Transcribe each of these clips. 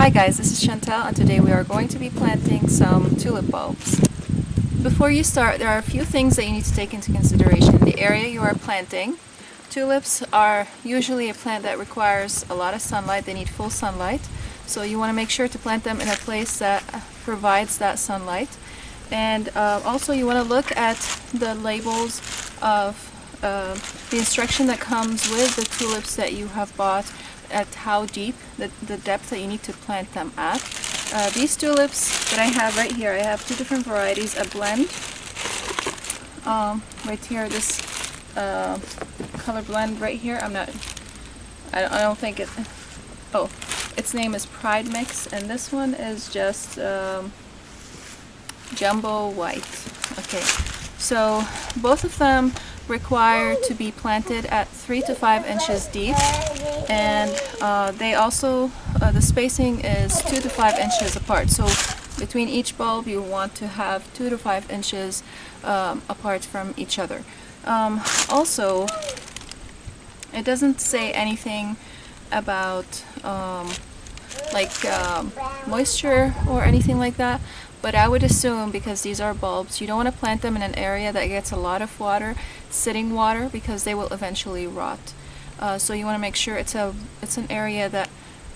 Hi guys, this is Chantal and today we are going to be planting some tulip bulbs. Before you start, there are a few things that you need to take into consideration. The area you are planting. Tulips are usually a plant that requires a lot of sunlight. They need full sunlight. So you want to make sure to plant them in a place that provides that sunlight. And also you want to look at the labels of the instruction that comes with the tulips that you have bought, at how deep, the depth that you need to plant them at. These tulips that I have right here, I have two different varieties, a blend. Right here, this color blend right here, I don't think it, oh, its name is Pride Mix, and this one is just Jumbo White. Okay, so both of them require to be planted at 3 to 5 inches deep, and they also, the spacing is 2 to 5 inches apart. So between each bulb you want to have 2 to 5 inches apart from each other. Also, it doesn't say anything about moisture or anything like that, but I would assume, because these are bulbs, you don't want to plant them in an area that gets a lot of water, sitting water, because they will eventually rot. So you want to make sure it's an area that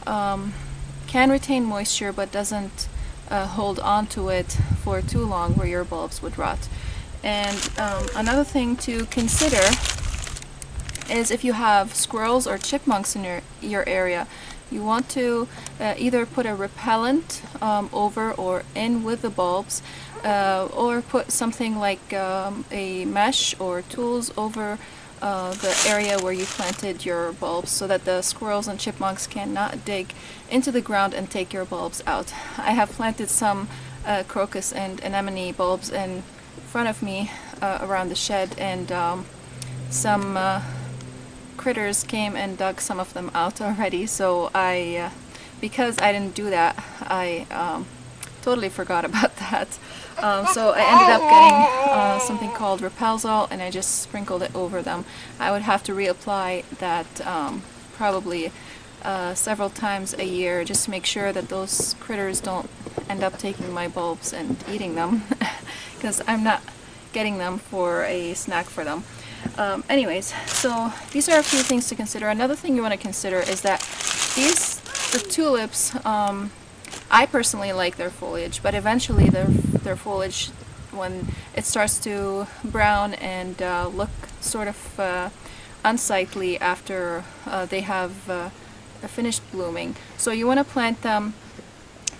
can retain moisture but doesn't hold on to it for too long, where your bulbs would rot. And another thing to consider is if you have squirrels or chipmunks in your area, you want to either put a repellent over or in with the bulbs, or put something like a mesh or tools over the area where you planted your bulbs, so that the squirrels and chipmunks cannot dig into the ground and take your bulbs out. I have planted some crocus and anemone bulbs in front of me around the shed, and some critters came and dug some of them out already. So because I didn't do that, I totally forgot about that. So I ended up getting something called Repelzol, and I just sprinkled it over them. I would have to reapply that probably several times a year, just to make sure that those critters don't end up taking my bulbs and eating them, because I'm not getting them for a snack for them. Anyways, so these are a few things to consider. Another thing you want to consider is that the tulips, I personally like their foliage, but eventually their foliage, when it starts to brown and look sort of unsightly after they have finished blooming. So you want to plant them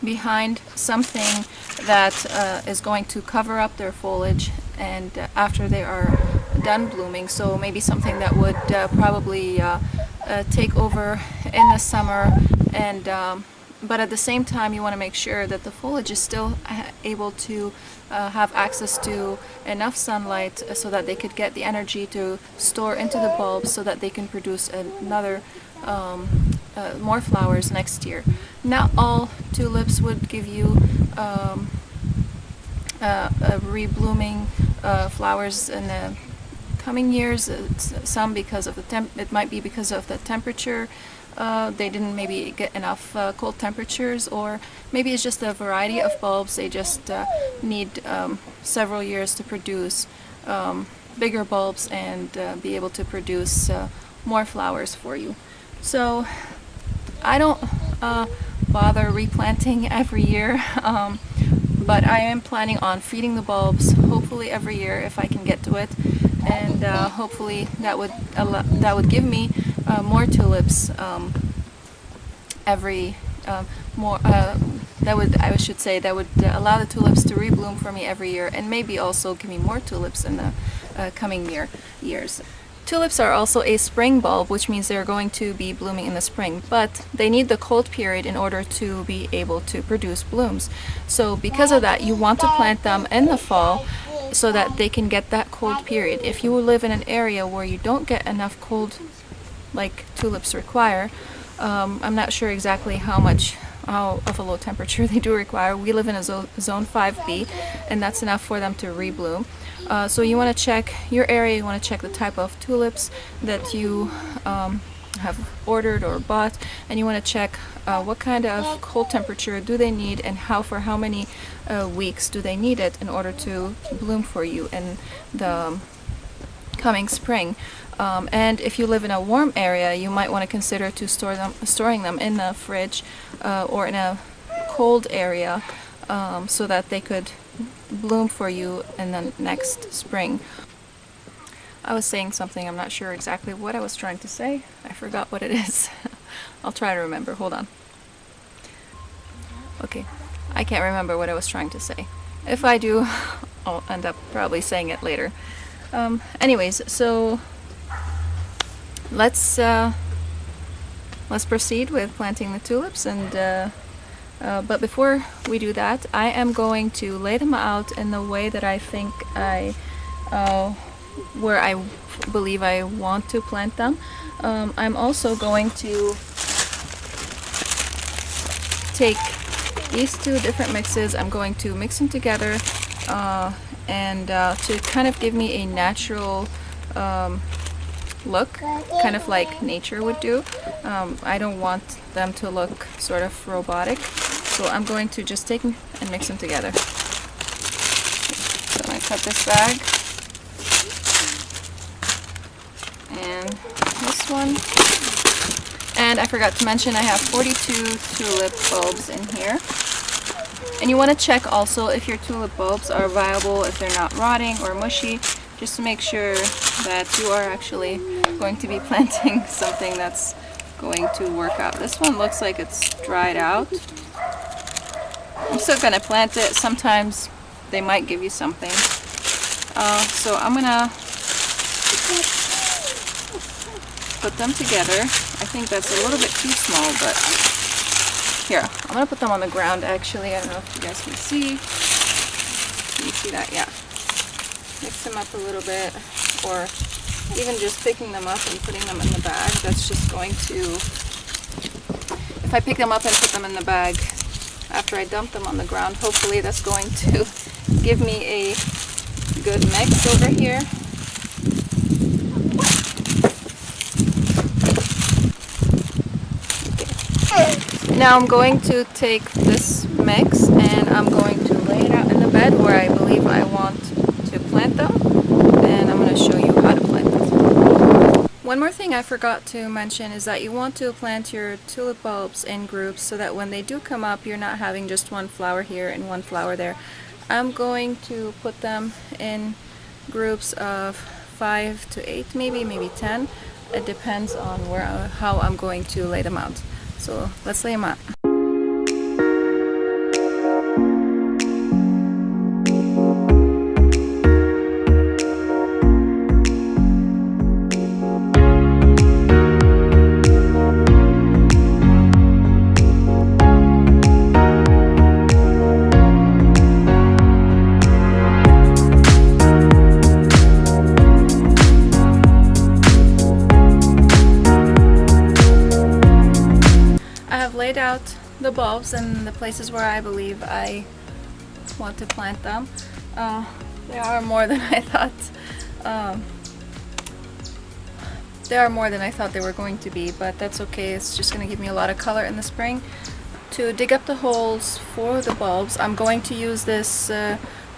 behind something that is going to cover up their foliage and after they are done blooming. So maybe something that would probably take over in the summer, and but at the same time you want to make sure that the foliage is still able to have access to enough sunlight so that they could get the energy to store into the bulbs, so that they can produce another more flowers next year. Not all tulips would give you reblooming flowers in the coming years. Some because of it might be because of the temperature. They didn't maybe get enough cold temperatures, or maybe it's just a variety of bulbs. They just need several years to produce bigger bulbs and be able to produce more flowers for you. So I don't bother replanting every year, but I am planning on feeding the bulbs hopefully every year if I can get to it, and hopefully that would give me more tulips every that would allow the tulips to rebloom for me every year, and maybe also give me more tulips in the coming years. Tulips are also a spring bulb, which means they're going to be blooming in the spring, but they need the cold period in order to be able to produce blooms. So because of that, you want to plant them in the fall so that they can get that cold period. If you live in an area where you don't get enough cold like tulips require, I'm not sure exactly how of a low temperature they do require. We live in a zone 5B, and that's enough for them to rebloom. So you want to check your area, you want to check the type of tulips that you have ordered or bought, and you want to check what kind of cold temperature do they need, and for how many weeks do they need it in order to bloom for you in the coming spring. And if you live in a warm area, you might want to consider to storing them in the fridge or in a cold area so that they could bloom for you in the next spring. I was saying something, I'm not sure exactly what I was trying to say. I forgot what it is. I'll try to remember, hold on. Okay, I can't remember what I was trying to say. If I do, I'll end up probably saying it later. Anyways, so let's proceed with planting the tulips, and but before we do that, I am going to lay them out in the way that I think where I believe I want to plant them. I'm also going to take these two different mixes. I'm going to mix them together and to kind of give me a natural look, kind of like nature would do. I don't want them to look sort of robotic, so I'm going to just take them and mix them together. So I'm going to cut this bag and this one. And I forgot to mention I have 42 tulip bulbs in here. And you want to check also if your tulip bulbs are viable, if they're not rotting or mushy, just to make sure that you are actually going to be planting something that's going to work out. This one looks like it's dried out. I'm still going to plant it. Sometimes they might give you something. So I'm going to put them together. I think that's a little bit too small, but here, I'm going to put them on the ground actually. I don't know if you guys can see. Can you see that? Yeah. Mix them up a little bit, or even just picking them up and putting them in the bag. That's just going to, if I pick them up and put them in the bag after I dump them on the ground, hopefully that's going to give me a good mix over here. Now I'm going to take this mix and I'm going to lay it out in the bed where I believe I want to plant them, and I'm going to show you how to plant them. One more thing I forgot to mention is that you want to plant your tulip bulbs in groups so that when they do come up, you're not having just one flower here and one flower there. I'm going to put them in groups of 5 to 8, maybe 10. It depends on how I'm going to lay them out. So let's lay them out. Laid out the bulbs in the places where I believe I want to plant them. There are more than I thought. There are more than I thought they were going to be, but that's okay. It's just going to give me a lot of color in the spring. To dig up the holes for the bulbs, I'm going to use this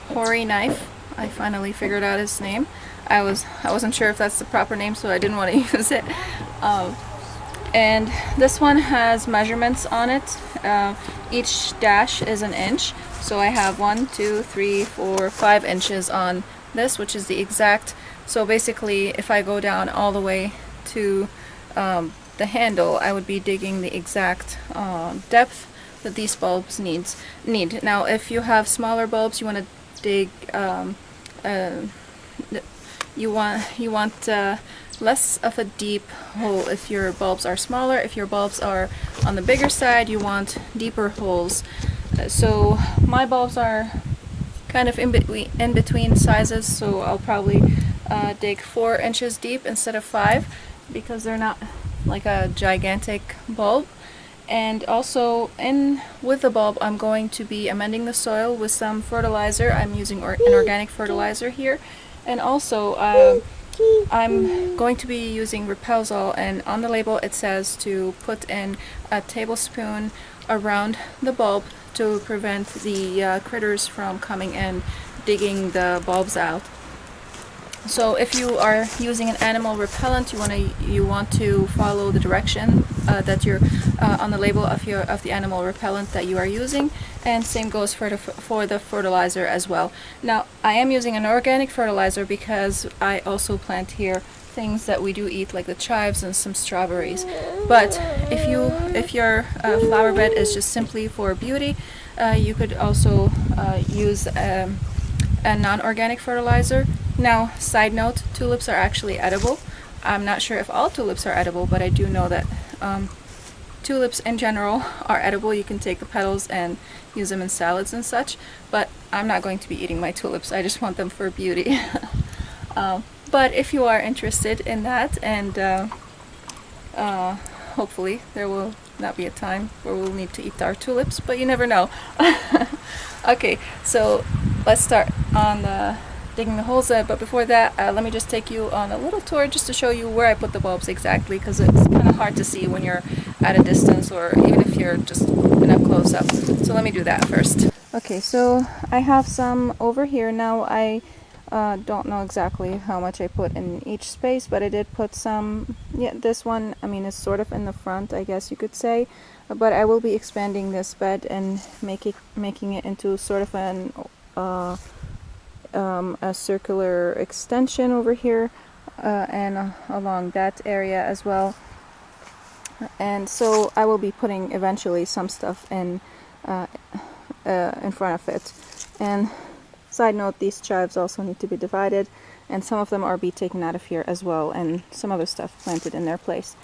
Hori knife. I finally figured out its name. I wasn't sure if that's the proper name, so I didn't want to use it. And this one has measurements on it. Each dash is an inch, so I have 1, 2, 3, 4, 5 inches on this, which is the exact. So basically, if I go down all the way to the handle, I would be digging the exact depth that these bulbs need. Now, if you have smaller bulbs, you want to dig. You want less of a deep hole if your bulbs are smaller. If your bulbs are on the bigger side, you want deeper holes. So my bulbs are kind of in between sizes, so I'll probably dig 4 inches deep instead of 5 because they're not like a gigantic bulb. And also with the bulb, I'm going to be amending the soil with some fertilizer. I'm using an organic fertilizer here, and also I'm going to be using Repelzol, and on the label it says to put in a tablespoon around the bulb to prevent the critters from coming and digging the bulbs out. So if you are using an animal repellent, you want to follow the direction that you're on the label of the animal repellent that you are using, and same goes for the fertilizer as well. Now I am using an organic fertilizer because I also plant here things that we do eat, like the chives and some strawberries. But if your flower bed is just simply for beauty, you could also use a non-organic fertilizer. Now, side note, tulips are actually edible. I'm not sure if all tulips are edible, but I do know that tulips in general are edible. You can take the petals and use them in salads and such, but I'm not going to be eating my tulips. I just want them for beauty. But if you are interested in that, and hopefully there will not be a time where we'll need to eat our tulips, but you never know. Okay, so let's start on digging the holes. But before that, let me just take you on a little tour just to show you where I put the bulbs exactly, because it's kind of hard to see when you're at a distance, or even if you're just in a close-up. So let me do that first. Okay, so I have some over here. Now I don't know exactly how much I put in each space, but I did put some. Yeah, this one, I mean, is sort of in the front, I guess you could say, but I will be expanding this bed and making it into sort of a circular extension over here, and along that area as well. And so I will be putting eventually some stuff in front of it. And side note, these chives also need to be divided, and some of them are be taken out of here as well, and some other stuff planted in their place.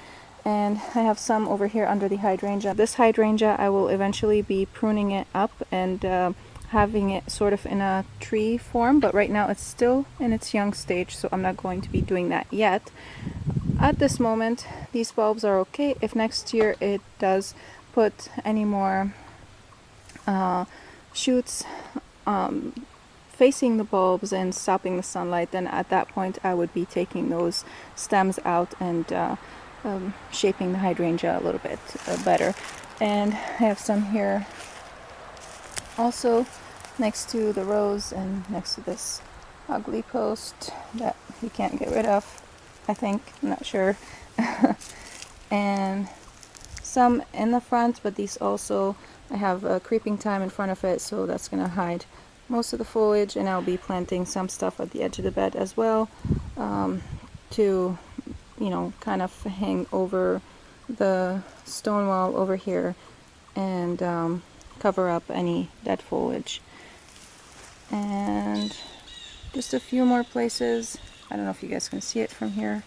And I have some over here under the hydrangea. This hydrangea, I will eventually be pruning it up and having it sort of in a tree form, but right now it's still in its young stage, so I'm not going to be doing that yet. At this moment, these bulbs are okay. If next year it does put any more shoots facing the bulbs and stopping the sunlight, then at that point I would be taking those stems out and shaping the hydrangea a little bit better. And I have some here also next to the rose and next to this ugly post that we can't get rid of, I think. I'm not sure. And some in the front, but these also, I have a creeping thyme in front of it, so that's going to hide most of the foliage. And I'll be planting some stuff at the edge of the bed as well, to, you know, kind of hang over the stone wall over here and cover up any dead foliage. And just a few more places. I don't know if you guys can see it from here.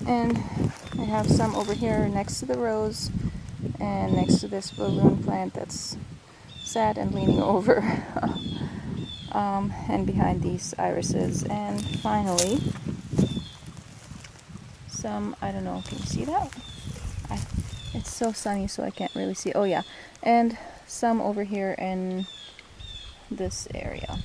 And I have some over here next to the rose and next to this balloon plant that's sad and leaning over. And behind these irises. And finally, some, I don't know, can you see that? It's so sunny, so I can't really see. Oh yeah, and some over here in this area.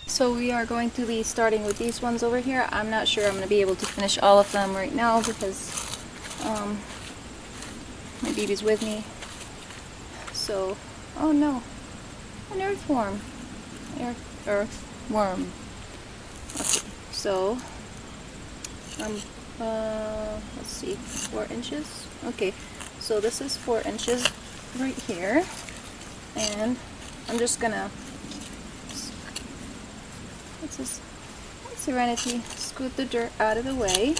So we are going to be starting with these ones over here. I'm not sure I'm going to be able to finish all of them right now because my baby's with me. So, oh no, an earthworm. Earthworm. Okay, so let's see, 4 inches. Okay, so this is 4 inches right here, and I'm just gonna, what's this? Serenity, scoot the dirt out of the way.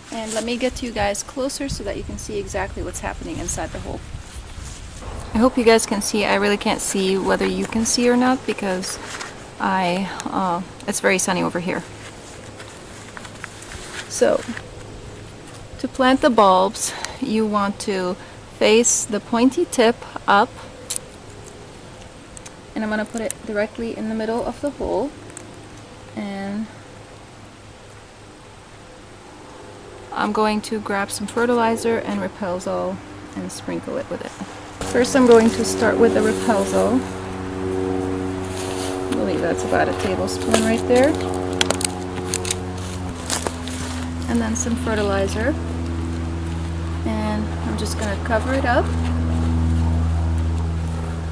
And let me get you guys closer so that you can see exactly what's happening inside the hole. I hope you guys can see. I really can't see whether you can see or not because it's very sunny over here. So To plant the bulbs, you want to face the pointy tip up, and I'm going to put it directly in the middle of the hole, and I'm going to grab some fertilizer and Repelzol and sprinkle it with it. First I'm going to start with the Repelzol. I believe that's about a tablespoon right there. And then some fertilizer. And I'm just going to cover it up.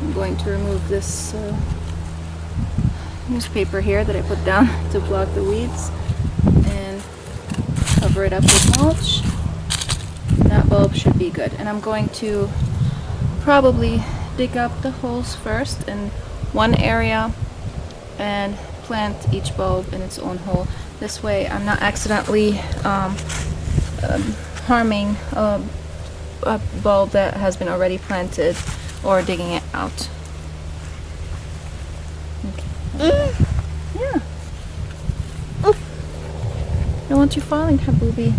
I'm going to remove this newspaper here that I put down to block the weeds. And cover it up with mulch. That bulb should be good. And I'm going to probably dig up the holes first in one area and plant each bulb in its own hole. This way I'm not accidentally harming a bulb that has been already planted or digging it out. Okay. Yeah. I don't want you falling, Habubi.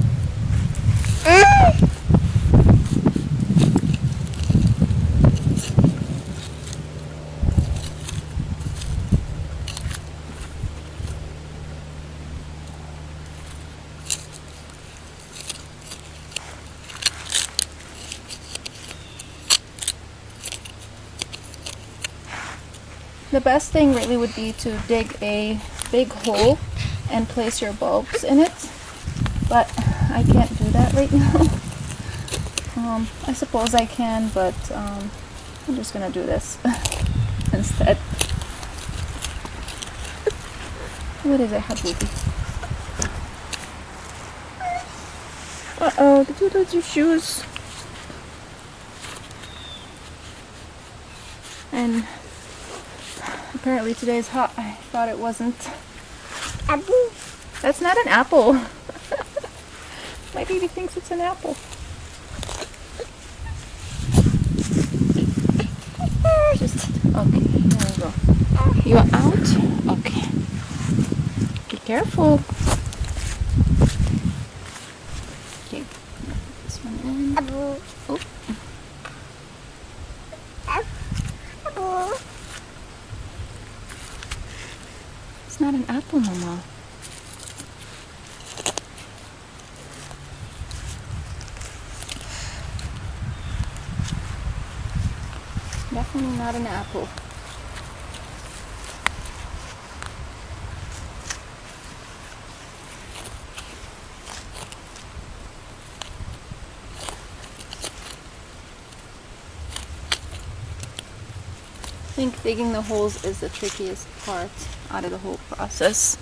The best thing really would be to dig a big hole and place your bulbs in it, but I can't do that right now. I suppose I can, but I'm just gonna do this instead. What is it, Habibi? Uh-oh, did you lose your shoes? And apparently today's hot. I thought it wasn't. Apple. That's not an apple. My baby thinks it's an apple. Just okay. There we go. You are out. Okay. Be careful. Okay. This one in. Apple. Oh. Apple. It's not an apple, Mama. Definitely not an apple. I think digging the holes is the trickiest part out of the whole process.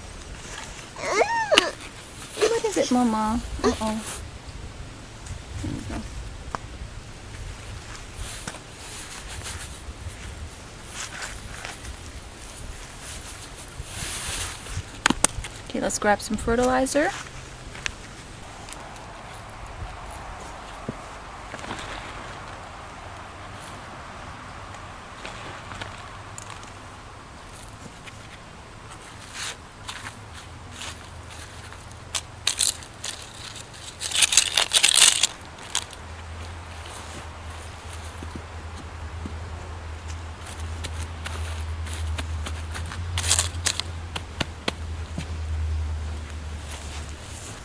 What is it, Mama? Uh-oh. There we go. Okay, let's grab some fertilizer.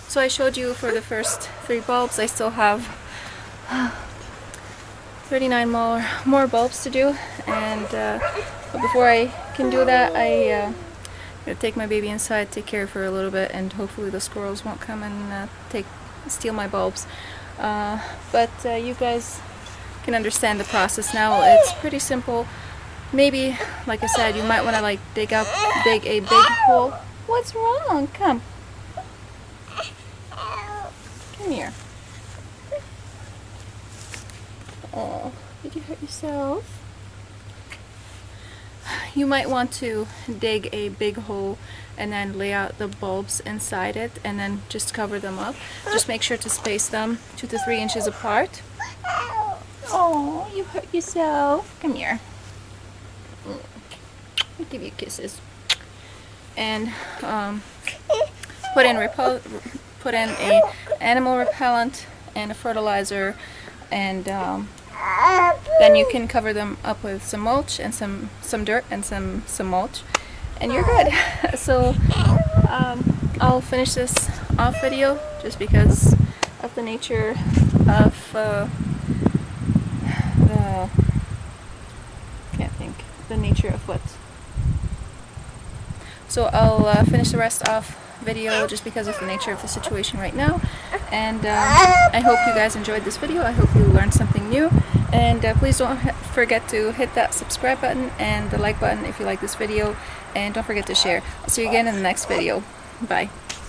So I showed you for the first 3 bulbs. I still have 39 more bulbs to do, and but before I can do that, I gotta take my baby inside, take care of her a little bit, and hopefully the squirrels won't come and steal my bulbs. But you guys can understand the process now. It's pretty simple. Maybe, like I said, you might want to like dig a big hole. What's wrong? Come. Come here. Oh, did you hurt yourself? You might want to dig a big hole and then lay out the bulbs inside it and then just cover them up. Just make sure to space them 2 to 3 inches apart. Oh, you hurt yourself. Come here. I'll give you kisses. And put in put in a animal repellent and a fertilizer, and then you can cover them up with some mulch and some dirt and some mulch, and you're good. So I'll finish this off video just because of the nature of the nature of what. So I'll finish the rest off video just because of the nature of the situation right now, and I hope you guys enjoyed this video. I hope you learned something new, and please don't forget to hit that subscribe button and the like button if you like this video, and don't forget to share. I'll see you again in the next video. Bye.